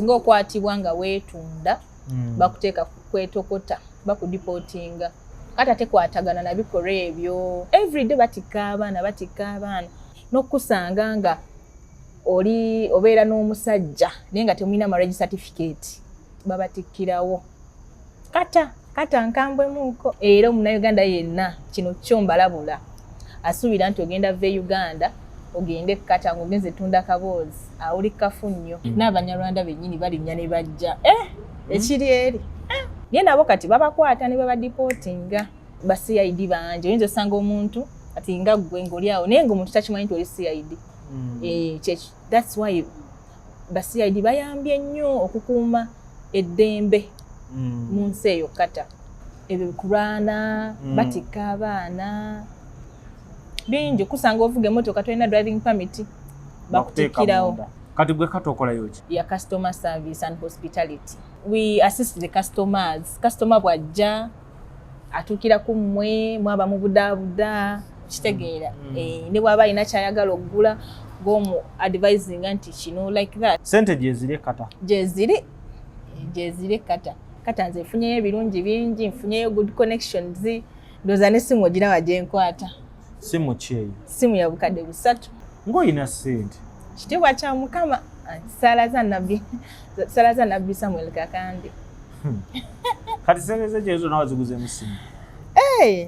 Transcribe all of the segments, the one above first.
singa okwatibwa nga weetunda bakuteeka kwetokota bakudipotinga kati ate kwatagana na bikolwa ebyo everyday batikka abaana n'okusanga nga oli obeera n'omusajja naye nga temulina marriage certificate babatikkirawo kata nkambwemuuko era omunnayuganda yenna kino kyo mbalabula asuubira nti ogenda ve Uganda ogende kata ng'ogenze tunda kaboozi awuli kafu nnyo n'Abanyarwanda bennyini balinnya ne bajja ekiri eri naye nabo kati babakwata ne babadipotinga ba CID bangi oyinza osanga omuntu ati nga ggwe ng'oli awo naye ng'omuntu takimanyi nti oli CID that's why ba CID bayambye nnyo okukuuma eddembe mu nsi eyo kata ebyo kulwana batikka abaana bingi kusanga ovuga emmotoka tolina driving permit bakutikkirawo kati gwe kati okolayo ki ya customer service and hospitality we assist the customer bw'ajja atuukira ku mmwe mwaba mu budaabuda kitegeera ne bw'aba alina kyayagala okugula ng'omu advising nti kino like that sente gyeziri kata gyeziri kata nze nfunyeyo ebirungi bingi nfunyeyo good connections ndooza n'essimu ogiraba gye nkwata simu kyeyo simu ya bukadde 3 ng'olina sente kitiibwa kya Mukama ssaala za Nabbi Samuel Kakande kati sente ze gyezo nawe ziguzeemu simu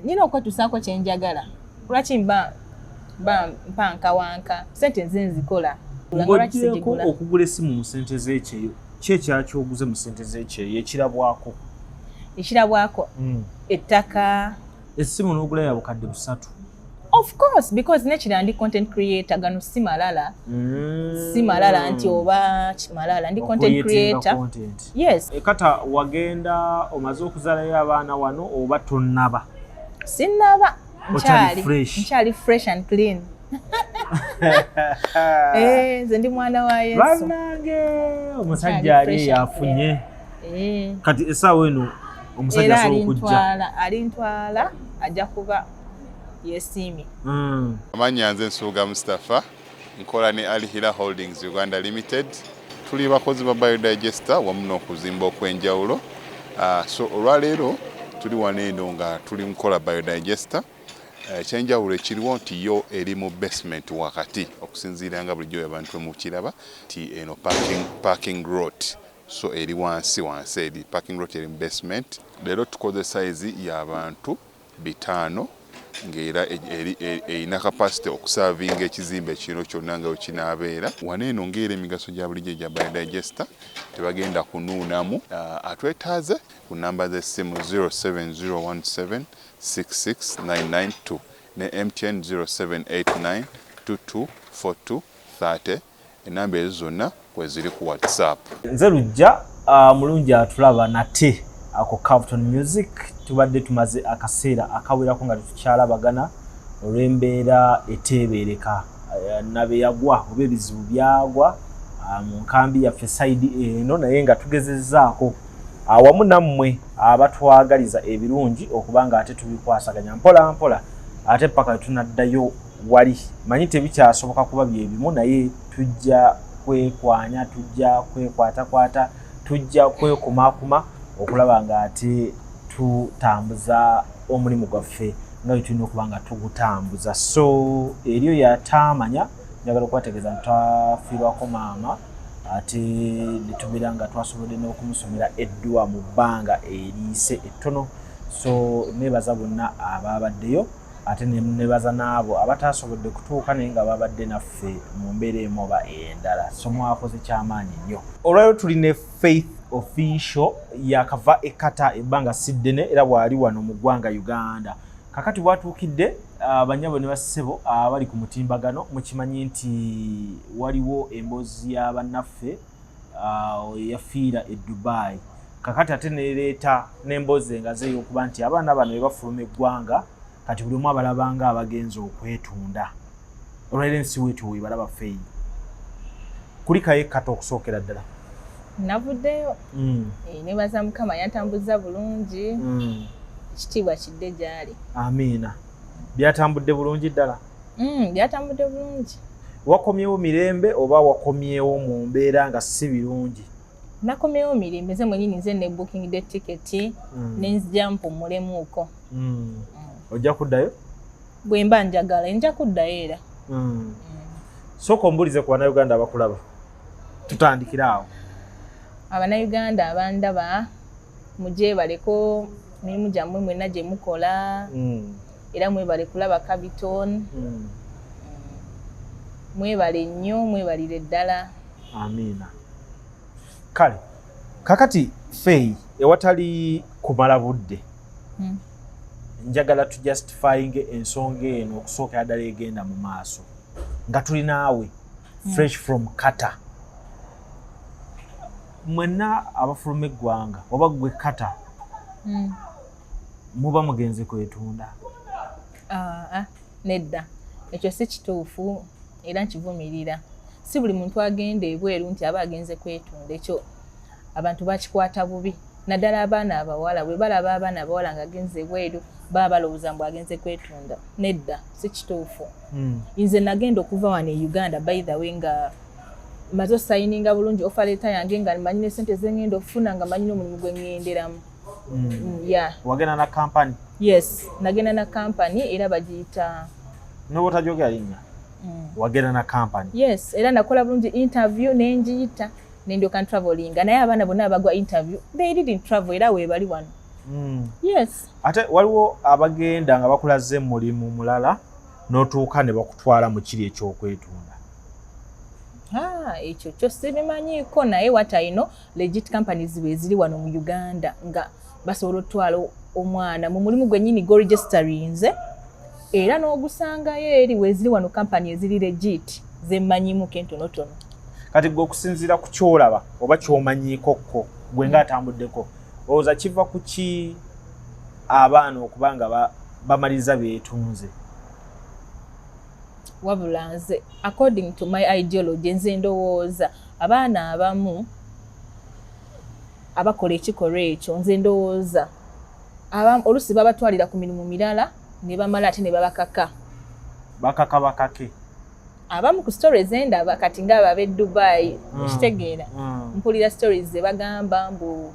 nina okwetusaako kye njagala lwaki mpa nkawanka sente nze nzikola ng'ogyeko okugula essimu mu sente z'ekyeyo ki ekyaki oguze mu sente z'ekyeyo ekirabwako ettaka essimu n'ogula ya bukadde 3 of course because nekira ndi content creator gano si malala nti oba kimalala ndi content creator yes kata wagenda omaze okuzaalayo abaana wano oba tonnaba sinnaba nkyali fresh and clean nze ndi mwana wa Yesu bannange omusajja ali yafunye kati essaawa eno omusajja asobola okujja alintwala ajja kuba yesiimi amanya nze Nsuuga Mustafa nkola ne Alihira Holdings Uganda Limited tuli bakozi ba biodigester wamu n'okuzimba okw'enjawulo so olwaleero tuli waneeno nga tuli nkola biodigester ekyenjawulo ekiriwo nti yo eri mu basement wakati okusinziira nga bulijjo abantu mu kiraba ti eno parking lot so eri wansi eri parking lot eri mu basement leero tukoze size y'abantu 5 ng'era erina capacity okusavinga ekizimbe kino kyonna nga wekinaabeera waneeno ng'era emigaso gya bulijjo gya biodigester tebagenda kunuunamu atwetaaze ku namba z'essimu 07017669992 ne MTN 0789224230 enamba ezo zonna kweziri ku WhatsApp. Nze Lujja mulungi atulaba nate ako Carlton Music tubadde tumaze akaseera akawerako nga tukyalabagana olw'embeera eteebereka nabe yagwa oba ebizibu byagwa mu nkambi yaffe side eno naye nga tugezezzaako awamu nammwe abatwagaliza ebirungi okubanga ate tubikwasaganya mpola mpola ate paka tunaddayo wali manyi tebikyasoboka kuba byebimu naye tujja kwekwanya tujja kwekwatakwata tujja kwekumakuma okulaba nga ate tutambuza omulimu gwaffe nga tulina okuba nga tugutambuza so eriyo yatamanya njagala okwategeeza nti twafiirwako maama ate netubeera nga twasobodde n'okumusomera eddwa mu bbanga eriise ettono so nebaza bonna ababaddeyo ate nebaza n'abo abatasobodde kutuuka naye nga babadde naffe mu mbeera emu oba endala so mwakoze kyamaanyi nnyo olwaliro tuli ne Faith Official yakava ekata ebbanga siddene era bwali wano mu ggwanga Uganda kakati bwatuukidde banyabo ne bassebo abali ku mutimbagano mukimanyi nti waliwo emboozi y'abannaffe yafiira e Dubai kakati ate nereeta n'emboozi engaze ey'okuba nti abaana bano bebafuluma eggwanga kati buli omu abalabanga abagenza okwetunda olwaliro ensi wetu webalaba Faith kulikayo ekkata okusookera ddala navuddeyo nebaza Mukama yantambuza bulungi ekitiibwa kidde gyali amiina byatambudde bulungi ddala byatambudde bulungi wakomyewo mirembe oba wakomyewo mu mbeera nga si birungi nakomewo mirembe nze mwenyini nze ne booking the ticket nenzija mpumulemuuko. Ojja kuddayo? Bwe mba njagala nja kuddayo era. Sooka ombulize ku Bannayuganda abakulaba. Tutandikira awo. Abannayuganda abandaba mujebaleko mirimu gyammwe mwenna gye mukola era mwebale kulaba Capiton. Mwebale nnyo, mwebalire ddala. Amiina. Kale kakati Faye ewatali kumala budde njagala tujustifying ensonga eno okusooka ddala egenda mu maaso nga tuli naawe fresh from Kata. Mwenna abafuluma eggwanga oba gwe Kata muba mugenze kwetunda? Nedda, ekyo si kituufu era nkivumirira. Si buli muntu agenda ebweru nti aba agenze kwetunda. Ekyo abantu bakikwata bubi. Naddala abaana abawala bwe balaba abaana abawala nga agenze ebweru baba balowooza mbu agenze kwetunda. Nedda, si kituufu. Nze nagenda okuva wano e Uganda by the way nga maze osayininga bulungi offer letter yange nga mmanyi ne ssente ze ngenda okufuna nga mmanyi n'omulimu gwe ngenderamu. Wagenda na company? Yes, nagenda na company era bagiyita n'obutajogera linnya. Wagenda na company? Yes, era nakola bulungi interview nenjiyita nendyoka travelinga naye abaana bonna abagwa interview they didn't travel era weebali wano. Yes. Ate waliwo abagenda nga bakulaze mulimu mulala n'otuuka ne bakutwala mu kiri ekyokwetunda? Ekyo kyo sibimanyiiko naye what I know legit companies bwe ziri wano mu Uganda nga basobola otwala omwana mu mulimu gwennyini go registerinze era n'ogusangayo eri weziri wano company eziri legit zemmanyimu kentonotono. Kati gwe okusinziira ku kyolaba oba kyomanyiikokko gwe nga atambuddeko olowooza kiva ku ki abaana okuba nga bamaliriza beetunze? Wabula nze according to my ideology nze ndowooza abaana abamu abakola ekikolwa ekyo nze ndowooza olusi babatwalira ku mirimu mirala ne bamala ate ne babakaka. Bakaka bakake? Abamu ku stories endaba kati ng'abo ab'e Dubai ekitegeera mpulira stories ze bagamba mbu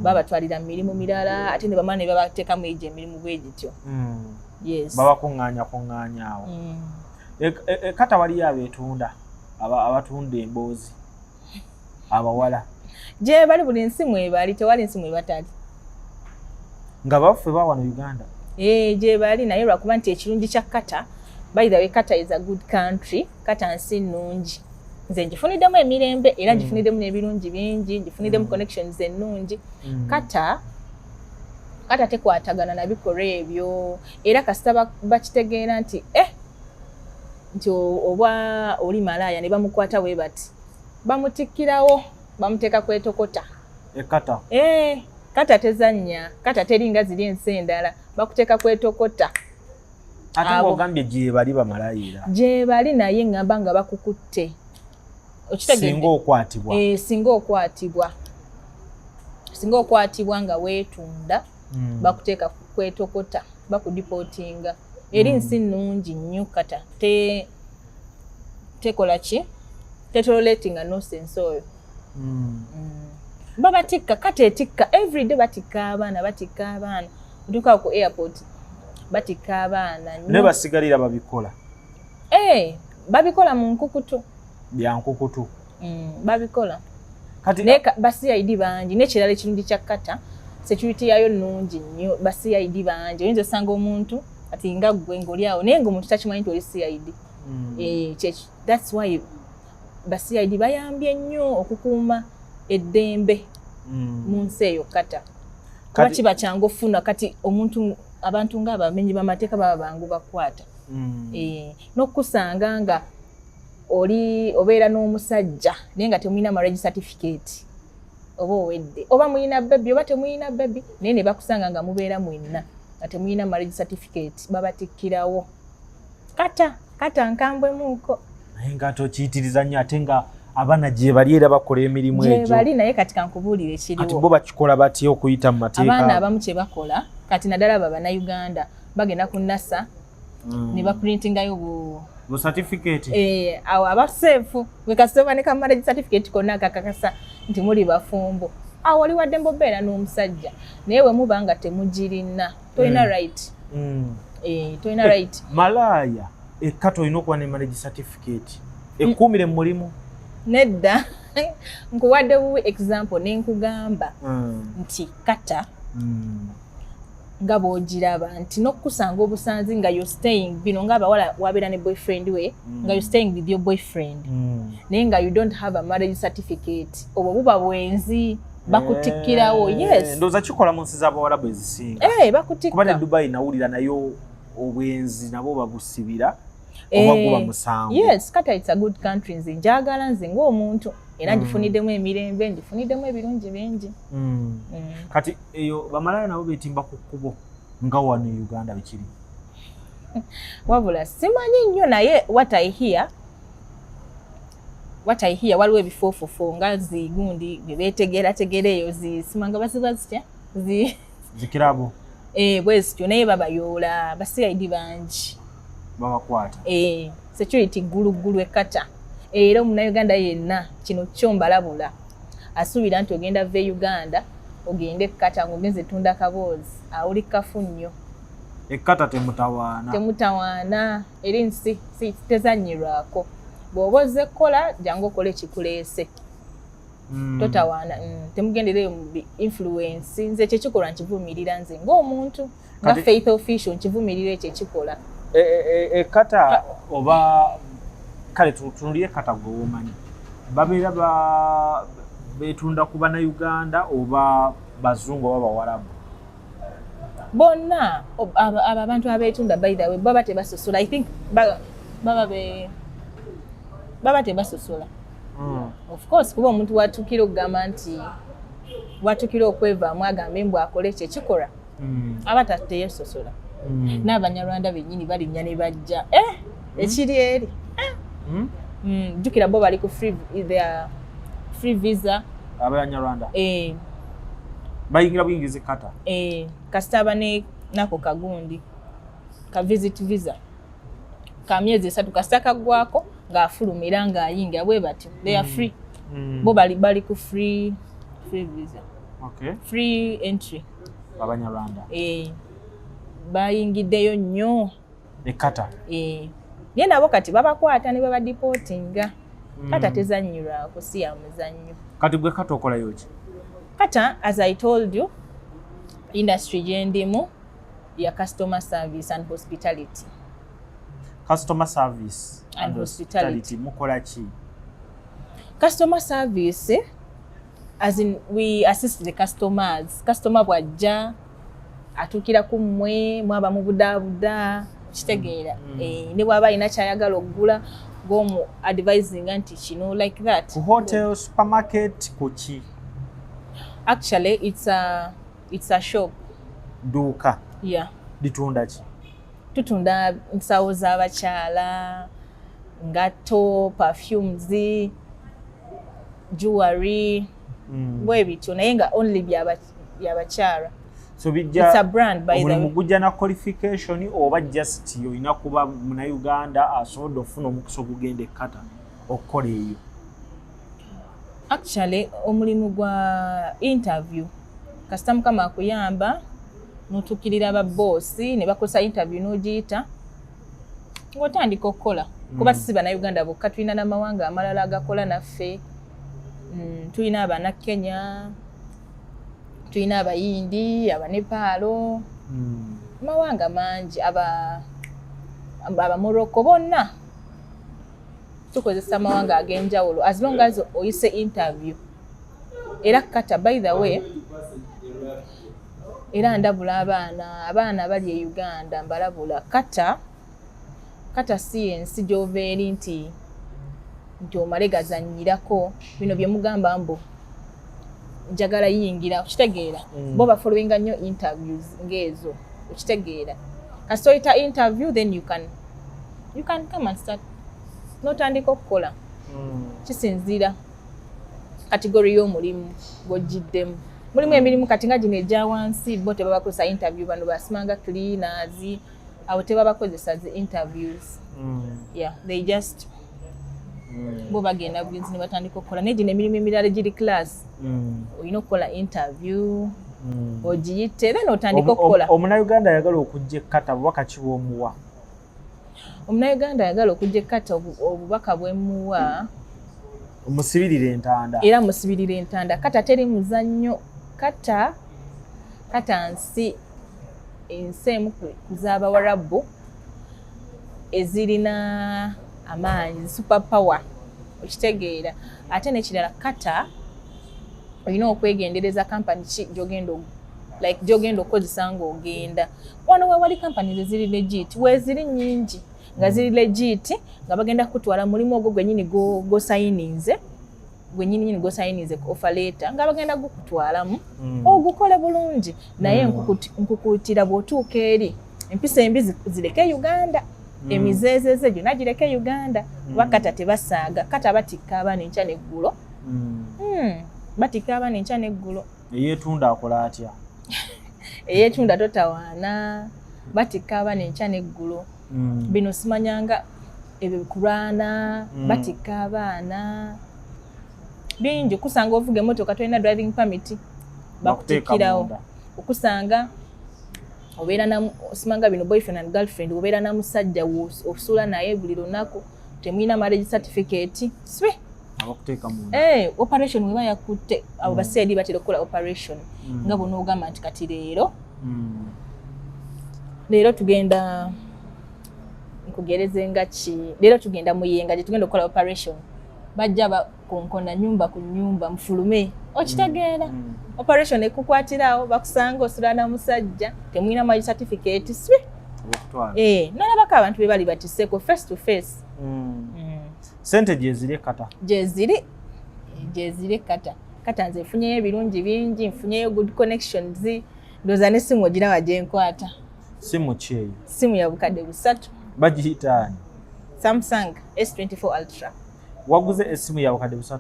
babatwalira mu mirimu mirala ate ne bamala ne babateekamu egyo emirimu bwe gityo. Yes. Babakuŋŋaanya awo. Kata waliyo abeetunda abatunda emboozi abawala? Gye bali buli nsi mwebali, tewali nsi mwebatali. Nga baffe ba wano Uganda? Gye bali naye lwakuba nti ekirungi kya Kata, by the way Kata is a good country. Kata nsi nnungi. Nze ngifuniddemu emirembe era ngifuniddemu n'ebirungi bingi, ngifuniddemu connections ennungi. Kata tekwatagana na bikolwa ebyo era kasita bakitegeera nti nti oba oli malaaya ne bamukwata bwe bati bamutikkirawo bamuteeka kwetokota. Kata? Kata tezannya, Kata teringa ziri ensi endala, bakuteeka kwetokota. Ate ng'ogambye gye bali bamalaayira? Gye bali naye ngamba nga bakukutte. Singa okwatibwa? Singa okwatibwa nga weetunda bakuteeka kwetokota, bakudipootinga. Eri nsi nnungi nnyo Kata. Tekola ki? Tetoleratinga nonsense oyo. Babatikka, Kata etikka everyday batikka abaana. Ntuuka ku airport batikka abaana. Ne basigalira babikola? Babikola mu nkukutu. Bya nkukutu? Babikola. Kati ne CID bangi n'ekirala ekirungi kya Kata security yayo nnungi nnyo. CID bangi oyinza osanga omuntu ati nga gwe ng'oli awo naye ng'omuntu takimanyi nti oli CID. That's why CID bayambye nnyo okukuuma eddembe mu nsi eyo Kata. Kuba kiba kyangu ofuna kati abantu ng'abamenyi b'amateeka baba bangu bakwata. N'okusanga nga obeera n'omusajja naye nga temulina marriage certificate oba owedde oba mulina baby oba temulina baby naye ne bakusanga nga mubeera mwenna nga temulina marriage certificate babatikkirawo. Kata nkambwemuuko. Naye nga tokiyitiriza nnyo ate nga abaana gye bali era bakola emirimu egyo? Gye bali naye kati kankubuulire ekiriwo. Kati bo bakikola batya okuyita mu mateeka? Abaana abamu kye bakola kati naddala baba Uganda bagenda ku NASA ne baprintingayo Go certificate. Awo abaseefu bwe kasitoma ne marriage certificate konna kakakasa nti muli bafumbo. Awo wali wadde mbobeera n'omusajja naye bwe muba nga temugirina tolina right. Tolina right. Malaya ekkato olina okuba ne marriage certificate ekkuumire mu mulimu. Nedda nkuwadde bubi example ne nkugamba nti kata nga bw'ogiraba nti n'okusanga obusanzi nga you're staying bino ng'abawala wabeera ne boyfriend we nga you're staying with your boyfriend naye nga you don't have a marriage certificate obwo buba bwenzi bakutikkirawo. Yes, ndowooza kikola mu nsi z'abawarabu ezisinga. Bakutikka kuba ne Dubai nawulira nayo obwenzi nabo babusibira oba guba musango. Yes, kata it's a good country nze njagala nze ng'omuntu era njifuniddemu emirembe njifuniddemu ebirungi bingi. Kati eyo bamalaya nabo beetimba ku kkubo nga wano e Uganda bikiri. Wabula simanyi nnyo naye what I hear waliwo ebifoofofo nga zigundi bye beetegerategera eyo zisimanga basiba zitya zikirabo bwe zityo naye babayoola basigaidi bangi babakwata. Security gulugulu ekata era omunnayuganda yenna kino kyo mbalabula asuubira nti ogenda ve Uganda ogende ekkata ng'ogenze tunda kaboozi awulikafu nnyo. Ekkata temutawaana eri nsi tezannyirwako. Bw'oba ozze kukola jangu okole ekikuleese. Totawaana. Temugendereyo mu influence. Nze kyekikolwa nkivumirira nze ng'omuntu nga faith official nkivumirira ekyo ekikola. Ekkata oba kale tutunulire ekkata gwe womanyi babeera beetunda ku Bannayuganda oba bazungu oba bawarabu? Bonna abantu abeetunda by the way baba tebasosola. I think baba tebasosola. Of course kuba omuntu watukira okugamba nti watukira okwevaamu agambe embwa akole ekyo ekikola aba teyesosola. N'Abanyarwanda bennyini balinnya ne bajja ekiri eri jjukira bo bali ku free visa Abanyarwanda bayingira buyingiza ekkata kasita aba nako kagundi ka visit visa ka myezi 3 kasita kaggwako ng'afulumira ng'ayingira bwe batyo they are free. Bo bali ku free visa. Free entry Abanyarwanda bayingiddeyo nnyo ekkata. Naye nabo kati babakwata ne babadipotinga. Kata tezannyirwako si ya muzannyo. Kati gwe kata okolayo ki? Kata as I told you industry gye ndimu ya customer service and hospitality. Customer service and hospitality mukola ki? Customer service as in we assist the customers. Customer bwajja atukira ku mmwe mwaba mu budaabuda kitegeera ne bw'aba alina kyayagala okugula ng'omu advising nti kino like that. Ku hotel supermarket kuki? Actually it's a shop. Duuka. Yeah. Litunda ki? Tutunda nsawo z'abakyala, ngatto, perfumes, jewelry, bwe bityo naye nga only byabakyala. So bijja it's a brand by the way. Mugujja na qualification oba just yoina kuba muna Uganda asobola ofuna omukisa ogugenda ekkata okukola eyo? Actually omulimu gwa interview kasita mukama akuyamba n'otuukirira ababoosi ne bakosa interview n'ogiyita ng'otandika okukola kuba si Bannayuganda bokka tulina n'amawanga amalala agakola naffe. Tulina Abannakenya, tulina Abayindi, Abanepaalo, mawanga mangi, aba Morocco bonna tukozesa amawanga ag'enjawulo as long as oyise interview. Era kata by the way era ndabula abaana bali e Uganda mbalabula kata si ensi gy'obeeri nti omale gazannyirako bino bye mugamba mbu njagala yingira okitegeera. Bo bafollowinga nnyo interviews ng'ezo okitegeera. Kasita oyita interview then you can come and start n'otandika okukola. Kisinziira kategori y'omulimu gw'ogiddemu. Mulimu emirimu kati nga gino egya wansi bo tebabakozesa interview bano basimanga cleaners abo tebabakozesa zi interviews. Yeah, they just bo bagenda business ne batandika okukola neji n'emirimu emirala giri class olina okukola interview ogiyite era n'otandika okukola. Omunnayuganda ayagala okujja ekkata bubaka ki bw'omuwa? Omunnayuganda ayagala okujja ekkata obubaka bwemuwa omusibirira entanda. Era musibirira entanda. Kata teri muzannyo. Kata nsi emu ku z'Abawarabu ezirina amaanyi, super power, okitegeera. Ate n'ekirala kata olina okwegendereza kampani ki gy'ogenda okozesa ng'ogenda. Wano wewali kampani eziri legit, weeziri nnyingi nga ziri legit nga bagenda kutwala mulimu ogwo gwennyini gosayinize ku offer letter nga bagenda gukutwalamu ogukole bulungi. Naye nkukuutira bw'otuuka eri empisa embi zireke Uganda. Emizeezeze gyonna gireke Uganda. Bakata tebasaaga. Kata batikka abaana enkya n'eggulo. Batikka abaana enkya n'eggulo. Eyeetunda akola atya? Eyeetunda totawaana. Batikka abaana enkya n'eggulo. Bino simanyanga ebikulwana. Batikka abaana bingi. Okusanga ovuga emmotoka tolina driving permit bakutikkirawo. Okusanga obeera osimanga bino boyfriend and girlfriend, obeera na musajja osula naye buli lunaku, temulina marriage certificate. Abakuteeka munda. Operation weba yakutte abo baseedi batera okukola operation nga bonoogamba nti kati leero tugenda nkugereze nga ki, leero tugenda Muyenga gye tugenda okukola operation. Bajja bakonkona nyumba ku nyumba mufulume. Okitegeera operation ekukwatirawo bakusanga osula na musajja temulina marriage certificate. Nalabako abantu be bali batiseko face to face. Sente gyeziri kata. Gyeziri kata. Kata nze nfunyeyo ebirungi bingi, nfunyeyo good connections. Ndowooza n'essimu ogiraba gye nkwata. Simu ki eyo? Simu ya bukadde 3. Bagiyita ani? Samsung S24 Ultra. Waguze essimu ya bukadde 3?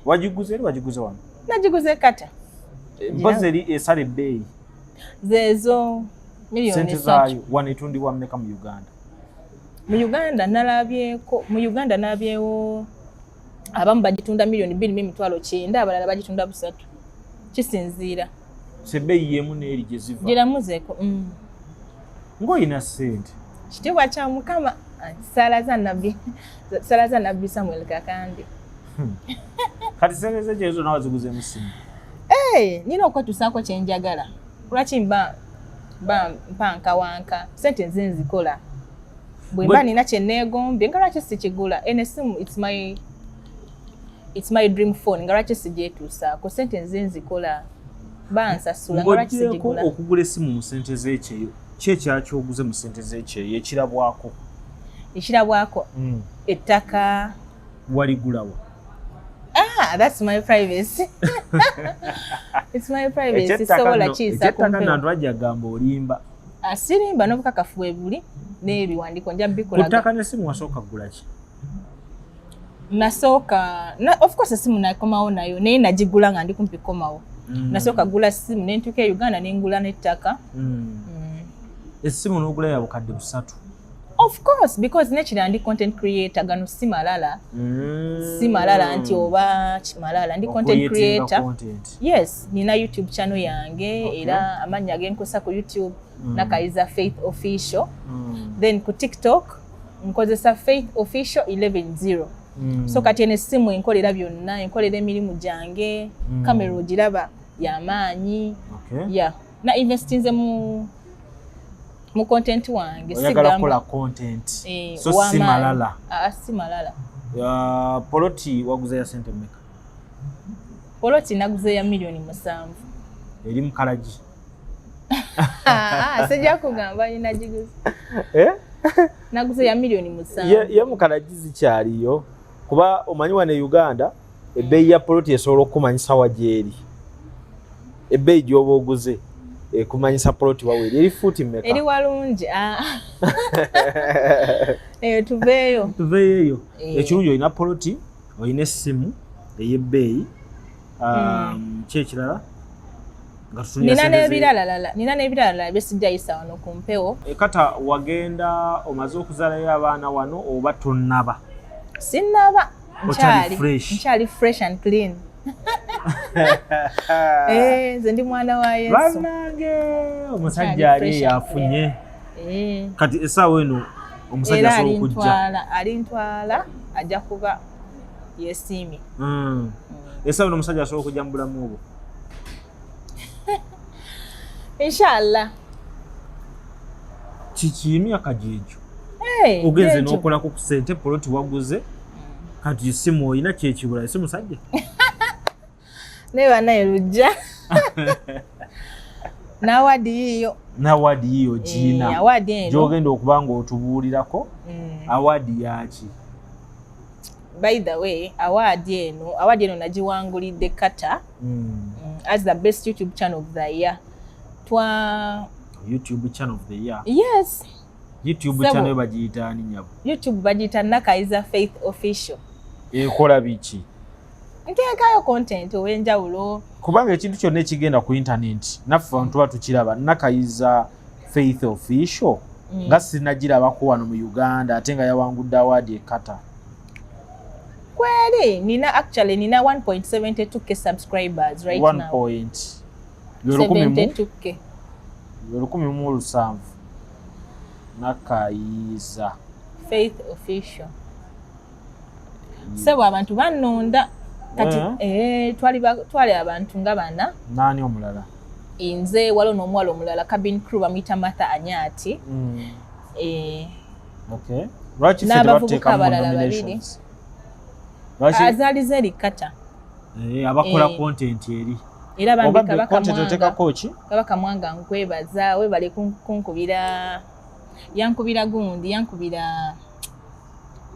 Wagiguze eri wagiguze wano? Nagiguze kata. Mpozi eri esala ebbeeyi? Zeezo miliyoni 3. Sente zaayo wano etundibwa mmeka mu Uganda? Mu Uganda nalabyewo abamu bagitunda miliyoni 2.9, abalala bagitunda 3. Kisinziira. Sebbeeyi yemu n'eri gye ziva? Giramuzeeko. Ng'olina ssente. Kitiibwa kya Mukama. Sala za Nabbi Samuel Kakande. Kati sente ze gyezo nawe ziguzeemu simu? Nina okwetusaako kye njagala. Lwaki mpa nkawanka sente nze nzikola. Bwe mba nina kye neegombye nga lwaki sikigula. Esimu it's my dream phone nga lwaki sigyetuusaako. Sente nze nzikola. Bansasula nga lwaki sigigula. Okugula essimu mu sente z'ekyeyo ki ekyaki oguze mu sente z'ekyeyo ekirabwako? Ekirabwako ettaka. Waligulawo? That's my privacy. It's my privacy. Sobola kiisa kumpe. Ekyettaka nantu ajja gamba olimba. Sirimba n'obukakafu bwe buli n'ebiwandiiko nja bikolaga. Ku ttaka n'essimu wasooka kugula ki? Of course essimu nakomawo nayo naye nagigula nga ndi kumpi komawo. Nasooka gula ssimu ne ntuuka e Uganda ne ngula n'ettaka. Essimu n'ogula ya bukadde 3? Of course, because nekira ndi content creator gano si malala. Si malala nti oba malala ndi content creator. Yes, nina YouTube channel yange era amanya genkosa ku YouTube nakaiza Faith Official. Then ku TikTok nkozesa Faith Official 11.0. So kati ene simu enkolera byonna, enkolera emirimu gyange, kamera ogiraba y'amaanyi. Yeah, na investinze mu content wange. Oyagala kola content. So si malala. Si malala. Poloti waguze ya sente mmeka? Poloti naguze ya miliyoni 7. Eri mukalaji? Sejja kugamba ninagiguze. Naguze ya miliyoni 7. Ye mukalaji zikyaliyo kuba omanyi wane Uganda ebbeeyi ya poloti esobola okumanyisa wagyeri. Ebbeeyi gy'oba oguze kumanyisa poloti waweri eri fuuti mmeka? Eri walungi. Tuveeyo eyo. Ekirungi olina poloti, olina essimu ey'ebbeeyi. Ki ekirala? nina n'ebirala byesijjayisa wano ku mpewo. Kata wagenda omaze okuzaalayo abaana wano oba tonnaba? Sinnaba, nkyali fresh and clean. Nze ndi mwana wa Yesu. Bannange omusajja ali yafunye. Kati essaawa eno omusajja asobola okujja. Alintwala ajja kuba yesiimye. Essaawa eno omusajja asobola okujja mu bulamu obwo? Inshallah. Kiki emyaka gyegyo? Ogenze n'okolako ku ssente poloti waguze kati essimu olina kyekibula esi musajja? Neba naye lujja. N'awaadi yiyo giina gy'ogenda okuba ng'otubuulirako. Awaadi yaki? By the way, awaadi eno nagiwangulidde Kata as the best YouTube channel of the year. YouTube channel of the year? Yes. YouTube channel bagiyita ani nyabo? YouTube bagiyita Nakaiza Faith Official. Ekola biki? Nteekayo content ow'enjawulo. Kubanga ekintu kyonna ekigenda ku internet naffe abantu tuba tukiraba Nakaiza Faith Official nga sinagirabako wano mu Uganda ate nga yawangudde awaadi Kata. Kweli nina 1.72k subscribers right now. 1.72k. 1,700 Nakaiza Faith Official. Sebo abantu bannonda kati twali abantu nga bana. Nani omulala? Nze waliwo n'omuwala omulala cabin crew bamuyita Martha Anyati. Okay. Lwaki ffe tebateeka mu nominations? Azalize eri Kata. Abakola content eri. Era bambika Kabaka Mwanga nkwebaza webale kunkubira yankubira gundi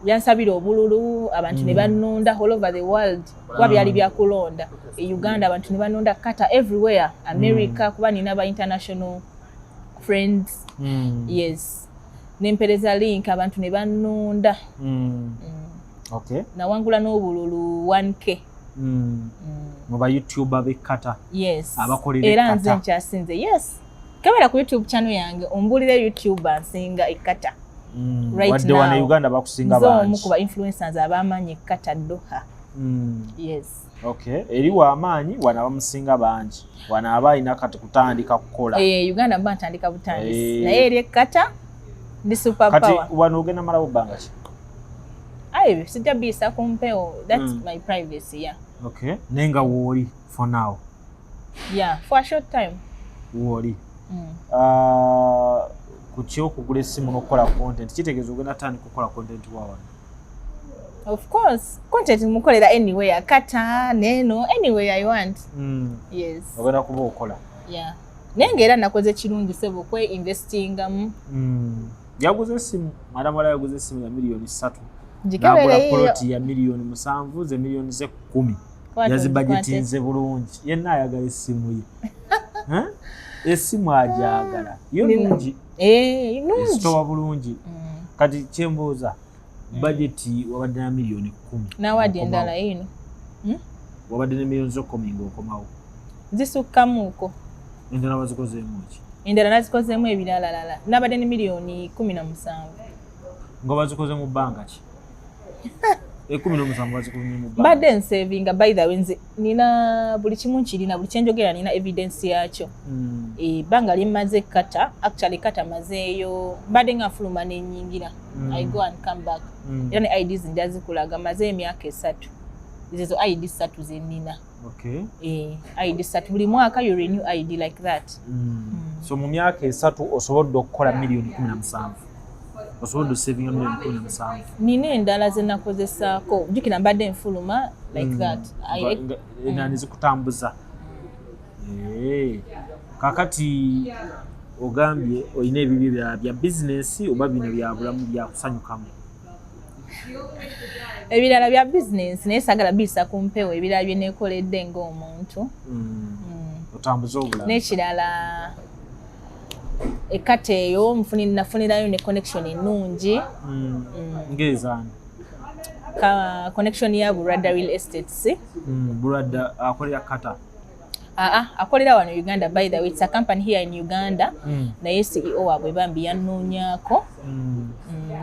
yansabira obululu abantu ne bannonda all over the world kuba byali byakulonda Uganda abantu ne bannonda Kata everywhere America kuba nina ba international friends. Yes, nempereza link abantu ne bannonda. Okay. Nawangula n'obululu 1k. Muba YouTuber be Kata. Yes. Abakolera Kata. Era nze nkyasinze. Yes. Kamera ku YouTube channel yange ombulire YouTuber nsinga Kata. Right wadde now. Wana Uganda bakusinga bangi. Zo mukuba influencers abamanyi Kata Doha. Yes. Okay. Eri wa amanyi wana bamusinga bangi. Wana abayina kati kutandika kukola. Uganda batandika butandisi. Naye eri Kata ndi super power. Kati wano ogenda malawo banga ki? Sijja bisa kumpeo. That's my privacy, yeah. Okay. Nenga woli for now. Yeah, for a short time. Woli. Kuchio kugula essimu n'okukola content. Kitegeeza ogenda tandika kukola content wawa? Of course. Content mukolera anywhere. Kata, neno, anywhere I want. Yes. Ogenda kuba okola? Yeah. Nenge era nakoze kirungi sebo kwe investingamu. Yaguze essimu. Madamu wala yaguze essimu ya $3,000,000. Jikebere hiyo. Ploti ya $7,000,000 ze $10,000,000. Yazibudgetinze bulungi. Yenna ayagala essimu ye. Essimu ajagala. Yo nungi. Nungi. Sitowa bulungi. Kati kyembuuza budget wabadde na $10,000,000. Nawadi endala yino. Wabadde ne $10,000,000 ng'okomawo. Zisukkamuuko. Endala bazikozeemu ki? Endala nazikozeemu ebiralalala. Nabadde ne $17,000,000. Nga bazikoze mu bbanga ki? 17 bazikoze mu bbanga. Badde nsavinga by the way nze nina buli kimu nkirina buli kyenjogera nina evidence yakyo. Bbanga limaze Kata, actually Kata mazeeyo badde nga fuluma n'ennyingira. I go and come back. Era ne IDs njazikulaga maze emyaka 3. Ezo ID 3 ze nina. Okay. ID 3 buli mwaka you renew ID like that. So mu myaka 3 osobodde okukola $17,000,000. Osobodo saving $17,000,000. Nina endala ze nakozesaako. Jukira mbadde nfuluma like that. Nani zikutambuza. Kakati ogambye olina ebibyo bya business oba bino bya bulamu bya kusanyukamu? Ebirala bya business naye sagala bisa kumpewo ebirala bye nekoledde ng'omuntu. Otambuza obulamu. N'ekirala Kata eyo nafunirayo ne connection ennungi. Ngezaani? Connection ya Burada Real Estates. Burada akolera Kata? akolera wano Uganda. By the way, it's a company here in Uganda. Naye CEO waabwe bambi yannoonyaako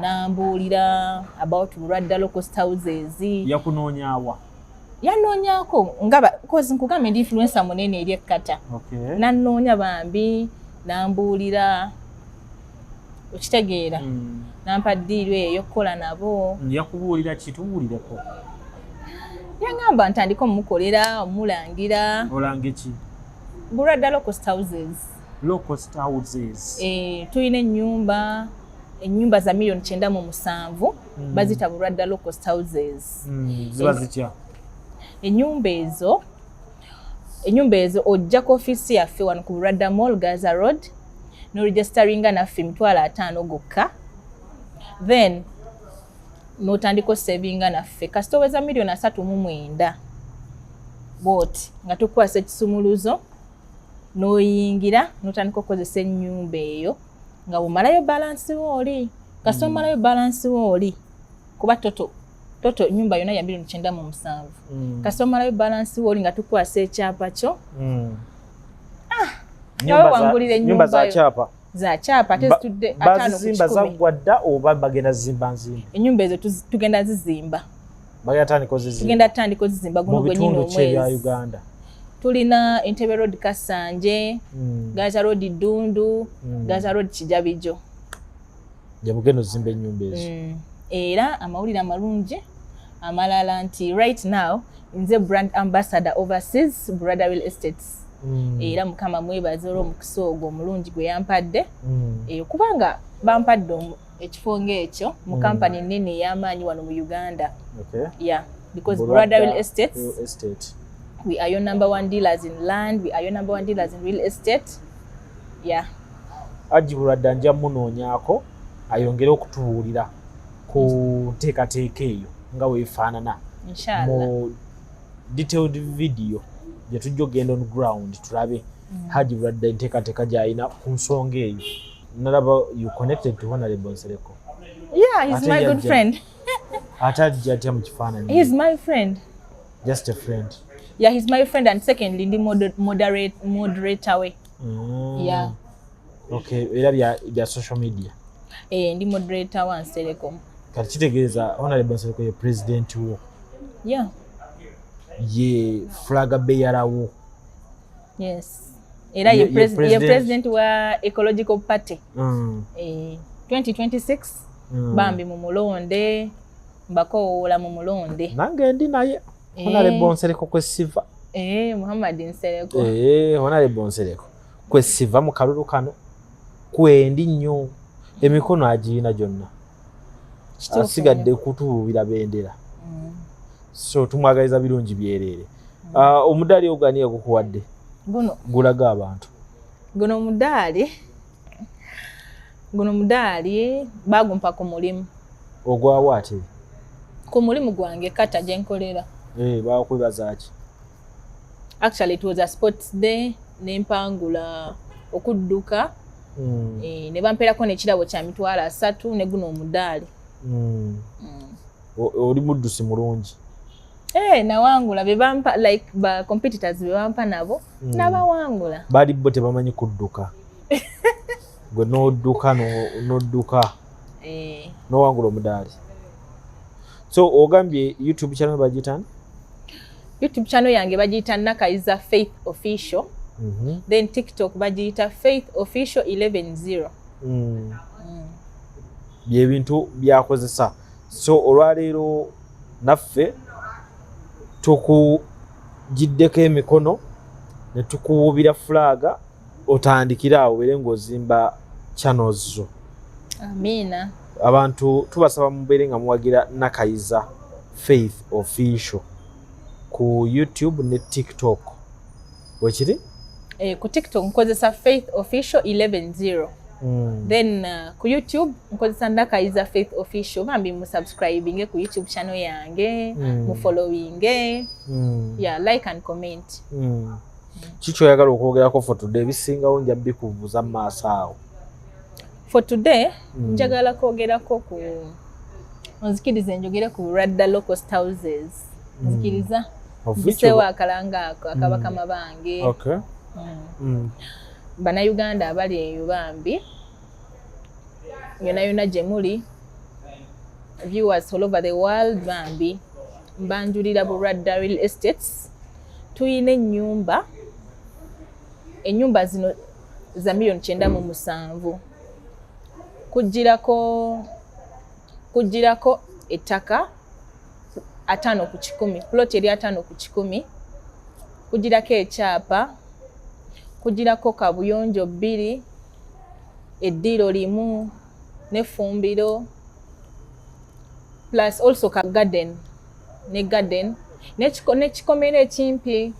n'ambuulira about Buradda Locust Houses. Yakunoonyaawa? Yannoonyaako ngaba cause nkugamba ndi influencer munene eri ekkata. Nannoonya bambi n'ambuulira okitegeera. Nampa ddiiru eyo okukola nabo. Yakubuulira ki? Tubuulireko. Yangamba ntandika omukolera omulangira. Olange ki? Buradda Locust Houses. Locust Houses. Tulina ennyumba za $9,700,000 bazita Buradda Locust Houses. Ziba zitya? Ennyumba ezo ojjako ofiisi yaffe wano ku Buradda Mall, Gaza Road, n'oregisteringa naffe $5,000 gokka. Then n'otandika savinga naffe kasita oweza $3,900,000 bwoti nga tukwasa ekisumuluzo n'oyingira n'otandika okukozesa ennyumba eyo nga bw'omalayo balansi wooli. Kasita omalayo balansi wooli kuba toto ennyumba yonna ya $2,900,000. Kasita omalayo balansi wooli nga tukwasa ekyapa kyo. Nyumba za kyapa? Za kyapa tezitudde ataano ku kikumi. Bazimba zaggwa dda oba bagenda zimba nzimba? Ennyumba ezo tugenda zizimba. Tugenda tandika zizimba guno gwe nyine omwezi. Mu bitundu kye bya Uganda? Tulina Entebbe Road Kasanje, Gaza Road Ddundu, Gaza Road Kijabijo. Gye mugenda ozimba ennyumba ezo. Era amawulire amalungi amalala nti right now nze brand ambassador overseas Buradda Real Estates. Era Mukama mwebaze olw'omukisa ogwo omulungi gwe yampadde. Kubanga bampadde ekifo ng'ekyo mu kampani nnene ey'amaanyi wano mu Uganda. Yeah, because Buradda Real Estates, we are your #1 dealers in land, we are your #1 dealers in real estate. Yeah. Hajji Buradda nja munoonyaako ayongere okutubuulira ku nteekateeka eyo nga weefaanana. Inshallah. Mu detailed video gye tujja ogenda on ground tulabe Hajji Buradda enteekateeka gy'alina ku nsonga eyo. Nalaba you connected to Honorable Nsereko. Yeah, he's my good friend. Ate ajja atya mu kifaananyi? He's my friend. Just a friend. Yeah, he's my friend, and secondly, the moderator way. Yeah. Okay, era bya social media. Ndi moderator wa Nsereko. Kati kitegeeza Honorable Nsereko ye president wo. Yeah. Ye flag bearer wo. Yes. Era ye president wa Ecological Party. 2026 bambi mu mulonde mbakoola mu mulonde. Nange ndi naye Honorable Nsereko kwesiva. Muhammad Nsereko. Honorable Nsereko kwesiva mu kalulu kano kwendi nnyo emikono agiina gyonna. Asigadde kutuubira bendera. So tumwagaliza birungi byereere. Omudaali ogani yagukuwadde? Guno gulaga abantu. Guno mudaali bagumpa ku mulimu. Ogwawo ate? Ku mulimu gwange kata gye nkolera. Bakwebaza ki? Actually it was a sports day nempangula okudduka. Ne bampeerako n'ekirabo kya $3,000 ne guno omudaali. Oli muddusi mulungi. Nawangula be bampa like ba competitors be bampa nabo nabawangula. Bali bo tebamanyi kudduka. Gwe n'odduka n'owangula omudaali. So ogambye YouTube channel bagitani? YouTube channel yange bagiyita Nakayiza Faith Official. Then TikTok bagiyita Faith Official 11-0. Bye bintu byakozesa. So olwaleero naffe tukugiddeko emikono ne tukuwubira flaga otandikira awo bere ng'ozimba channels zo. Amina. Abantu tubasaba mubeere nga muwagira Nakayiza Faith Official ku YouTube ne TikTok. Wekiri? Ku TikTok nkozesa Faith Official 11-0. Then ku YouTube nkozesa Nakayiza Faith Official. Bambi mu subscribing ku YouTube channel yange, mu following. Yeah, like and comment. Chicho oyagala okwogerako for today bisingawo nja bikubuuza mu maaso awo. For today njagala kwogerako ku nzikiriza njogere ku Buradda Locust Houses. Nzikiriza Giseewo akalanga ako akabaka Mabange. Okay. Bannayuganda abali eyo bambi yona gye muli viewers all over the world bambi mbanjulira Buradda Real Estates tuyina ennyumba zino za $907,000 kugirako ettaka 5/10 plot eri 5/10 kugirako ekyapa kugirako kabuyonjo 2 eddiro limu n'effumbiro plus also ka garden n'ekikomera ekimpi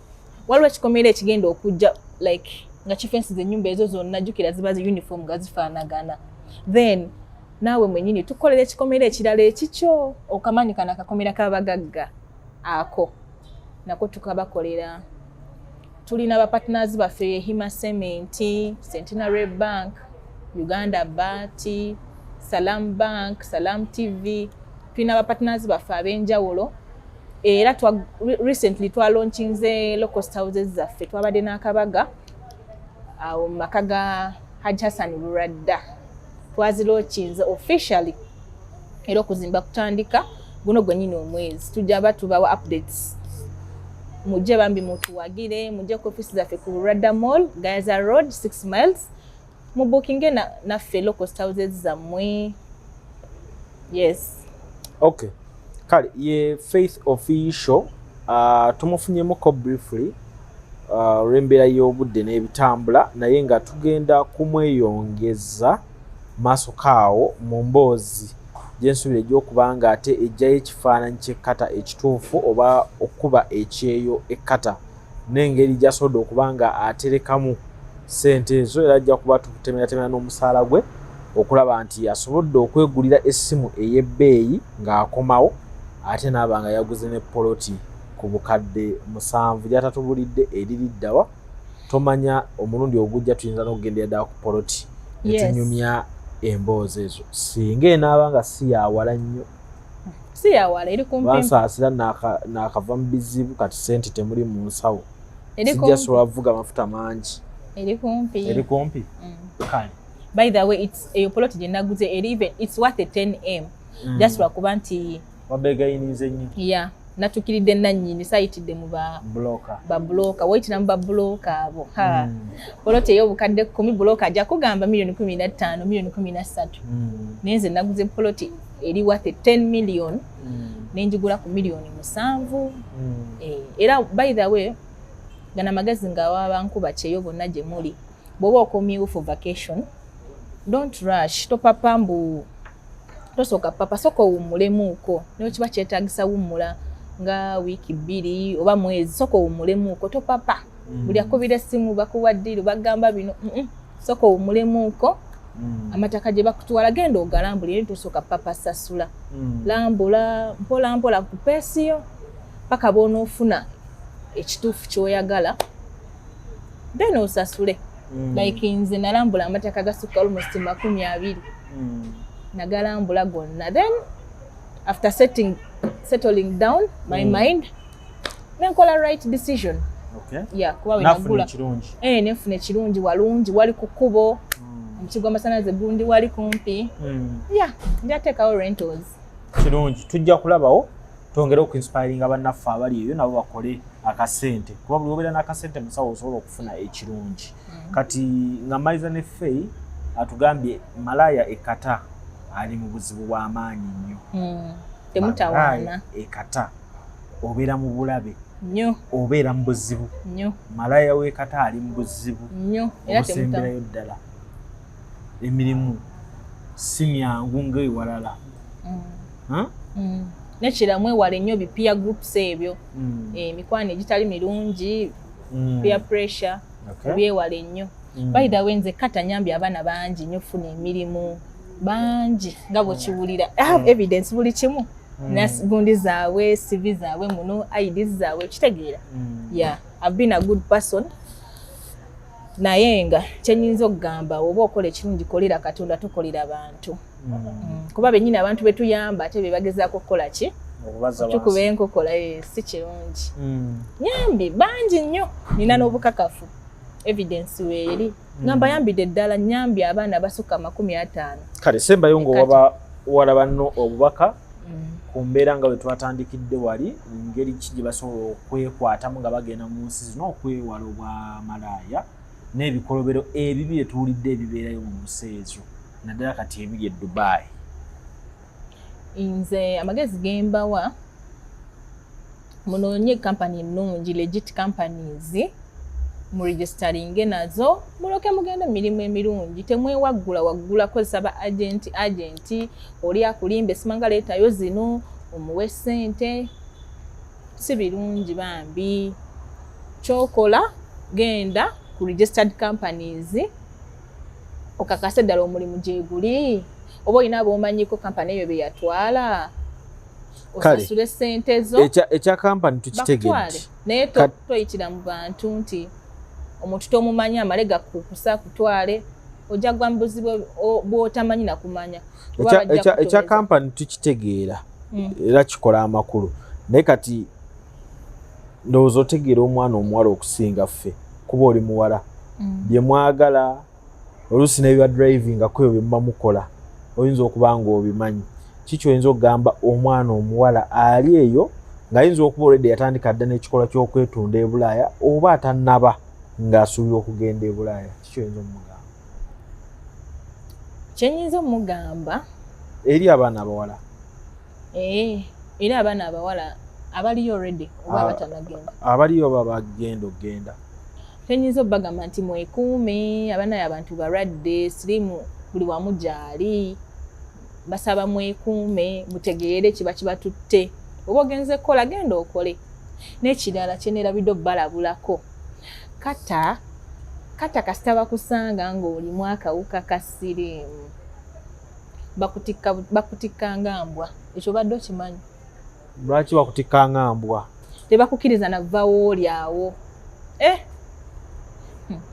waliwo ekikomera ekigenda okujja like nga kifensiza ennyumba ezo zonna jjukira ziba zi uniform nga zifaanagana then naawe mwennyini tukolera ekikomera ekirala ekikyo okamanyi kana akakomera k'abagagga ako nako tukabakolera. Tulina bapartners baffe Hima Cement, Centenary Bank, Uganda Bat, Salam Bank, Salam TV. Tulina bapartners baffe ab'enjawulo era recently twalaunchingze low cost houses zaffe twabadde n'akabaga awo mu maka ga Haji Hassan Buradda twazilaunchinze officially era okuzimba kutandika guno gwennyini omwezi tujja batubawa updates mujje bambi mutuwagire mujje ku office zaffe ku Buradda Mall Gaza Road 6 miles mu bookinge naffe low cost houses zammwe. Yes. Okay. Kale ye Faith Official tumufunyemoko briefly olw'embeera y'obudde n'ebitambula naye nga tugenda kumweyongeza maaso kaawo mu mboozi gyensuubira egy'okuba nga ate ejjayo ekifaananyi ky'ekkata ekituufu oba okuba ekyeyo ekkata n'engeri gy'asobodde okuba nga aterekamu ssente ezo era ajja kuba tukutemeratemera n'omusaala gwe okulaba nti asobodde okwegulira essimu ey'ebbeeyi ng'akomawo ate n'aba nga yaguze ne poloti ku bukadde 7 gy'atatubulidde eririddawa tomanya omulundi ogujja tuyinza n'okugendera ddala ku poloti netunyumya emboozi ezo singa enaaba nga si yawala nnyo si yawala eri kumpi bansaasira n'akava mu bizibu kati sente temuli mu nsawo sijja sobola kuvuga amafuta mangi eri kumpi. Kale by the way eyo poloti gye naguze it's worth a 10M just lwakuba nti wabegayinize nnyo yeah natukiridde nannyini sayitidde mu babulooka woyitira mu babulooka abo poloti ey'obukadde 10 bulooka ajja kugamba $15 million $13 naye nze naguze poloti eri worth 10 million nenjigula ku $7 era by the way gana magazine nga wabankuba kyeyo bonna gye muli bw'oba okomyewo for vacation don't rush topapa mbu tosooka papa sooka owummulemuuko naye kiba kyetaagisa wummula nga wiiki 2 oba mwezi sooka owummulemuuko topapa buli akubira essimu bakuwa ddiiru bagamba bino sooka owummulemuuko amataka gye bakutwala genda ogalambulire tosooka papa sasula lambula mpola mpola ku peesiyo paka bw'onoofuna ekituufu ky'oyagala then osasule like nze nalambula amataka gasukka almost 20 nagalambula gonna then after settling down my mind nenkola right decision. Yeah, kuba wenagula nefuna ekirungi walungi wali ku kkubo omukigo amasanyalaze gundi wali kumpi yeah njateekawo rentals kirungi tujja kulabawo twongere okuinspiringa bannaffe abali eyo nabo bakole akasente kuba buli obeera n'akasente musawo osobola okufuna ekirungi kati nga maliza ne Faye atugambye malaya ekata ali mu buzibu bw'amaanyi nnyo temutawaana ekata obeera mu bulabe nnyo obeera mu buzibu nnyo malaya w'ekata ali mu buzibu nnyo era temutawaana ddala emirimu si myangu ng'ewalala nekiramu ewala ennyo peer groups ebyo emikwano egitali mirungi peer pressure byewala ennyo by the way nze kata nyambye abaana bangi nnyo funa emirimu bangi nga bwekiwulira evidence buli kimu gundi zaabwe CV zaabwe muno IDs zaabwe kitegeera yeah I've been a good person naye nga kyenyinza okugamba oba okola ekirungi kolera Katonda tokolera bantu kuba bennyini abantu betuyamba ate bebagezaako okukola ki okubaza tukuba enkokola si kirungi. Nyambi bangi nnyo nina n'obukakafu evidence weeri ngamba yambidde ddala nyambi abaana basukka 50. Kale sembayo ng'owaba walaba nno obubaka ku mbeera nga bwe twatandikidde wali ngeri ki gye basobola okwekwatamu nga bagenda mu nsi zino okwewala obwamalaaya n'ebikolobero ebibi bye tuwulidde ebibeerayo mu nsi ezo naddala kati ebiri e Dubai. Nze amagezi gembawa munoonye kampani ennungi legit companies mu registering nazo muloke mugenda mirimu emirungi temwewaggula kozesa ba agent oli akulimba simanga leetayo zino omuwe ssente si birungi bambi. Kyokola genda ku registered companies okakase ddala omulimu gye guli oba olina ab'omanyiko kampani eyo bye yatwala osasule ssente zo ekya kampani tukitegedde naye toyitira mu bantu nti omuntu tomumanyi amale gakukusa kutwale ojja gwa mu buzibu bw'otamanyi nakumanya. Ekya kampani tukitegeera era kikola amakulu naye kati ndowooza otegeera omwana omuwala okusinga ffe kuba oli muwala bye mwagala oluusi n'ebya drivinga kuyo bye muba mukola oyinza okuba nga obimanyi. Kiki oyinza okugamba omwana omuwala ali eyo ng'ayinza okuba olwedde yatandika dda n'ekikola ky'okwetunda e Bulaaya oba atannaba ng'asuubira okugenda e Bulaaya? Kiki oyinza omugamba? Kyenyinza omugamba eri abaana abawala era abaana abawala abaliyo already oba abatanagenda abaliyo baba bagenda okgenda kyenyinza obbagamba nti mwekuume abaana abantu balwadde sirimu buli wamu gyali basaba mwekuume mutegeere kiba kibatutte oba ogenze kukola genda okole. N'ekirala kyenerabidde obbalabulako kata kasita bakusanga ng'olimu akawuka ka siriimu bakutikka nga mbwa. Ekyo badde okimanyi? Lwaki bakutikka nga mbwa? Tebakukkiriza navaawo oli awo.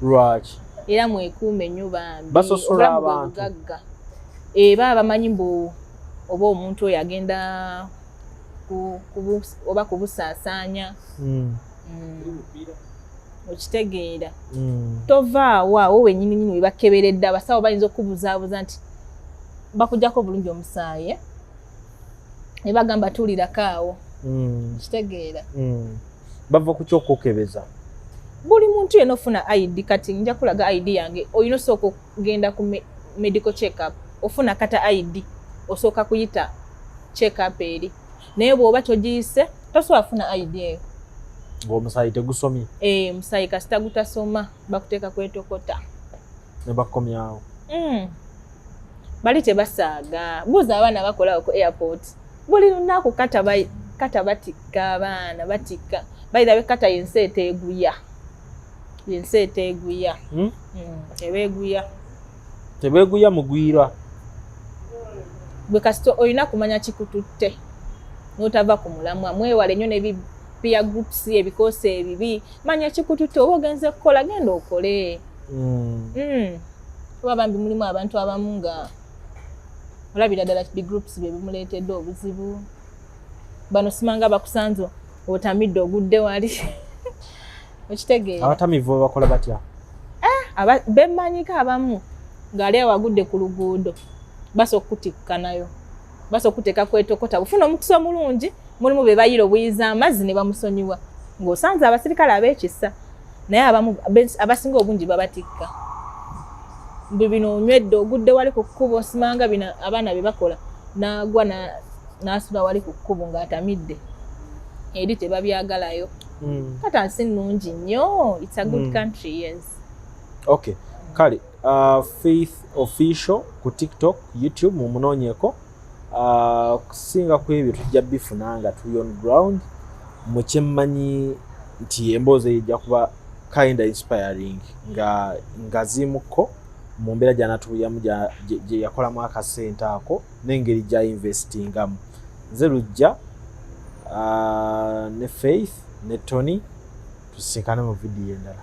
Lwaki? Era mwekuume nnyo bambi basosola abantu baba bamanyi mbu oba omuntu oyo agenda oba kubusaasaanya okitegeera. Tovaawo awo wennyini nyini we bakeberedde abasawo bayinza okubuzaabuza nti bakugjako bulungi omusaayi ne bagamba tuulirako awo kitegeera. bava ku kyokukebeza buli muntu yenna ofuna ID kati nja kulaga ID yange oyina osooka okugenda ku medical check up ofuna kata ID osooka kuyita check up eri naye bw'oba togiyise tosobola funa ID eyo ng'omusaayi tegusomye. Musaayi kasita gutasoma bakuteeka kwetokota ne bakomyawo. Bali tebasaaga buuza abaana bakolawo ku airport buli lunaku kata batikka abaana batikka bayirabe kata yenseeta eguya tebeeguya mugwirwa bwe kasita olina kumanya kikututte n'otava ku mulamwa mwewale nnyo n'ebipia groups ebikoosi ebibi manya kikututte oba ogenze kukola genda okole. Kuba bambi mulimu abantu abamu nga olabira ddala big groups bye bimuleetedde obuzibu bano simanga bakusanze otamidde ogudde wali okitegeera. Abatamivu bakola batya? Bemmanyika abamu ng'ali awagudde ku luguudo basobola okukutikka nayo basobola okuteeka kwetokota bufuna omukisa omulungi mulimu be bayira obuyiza amazzi ne bamusonyiwa ng'osanze abasirikale ab'ekisa naye abamu abasinga obungi babatikka. Bino onywedde ogudde wali ku kkubo osimanga bino abaana be bakola n'agwa n'asula wali ku kkubo ng'atamidde eri tebabyagalayo. Kata nsi nnungi nnyo. It's a good country, yes. Okay. Kale, Faith Official ku TikTok, YouTube mumunoonyeko. Kusinga ku ebyo tujja bifuna nga tuli on ground. Mukyemanyi nti emboozi ejja kuba kinda inspiring nga zimuko mu mbeera gy'anatuuyamu gye yakolamu akasente ako n'engeri gya investingamu. Nze lujja ne Faith ne Tony tusinkane mu vidiyo endala.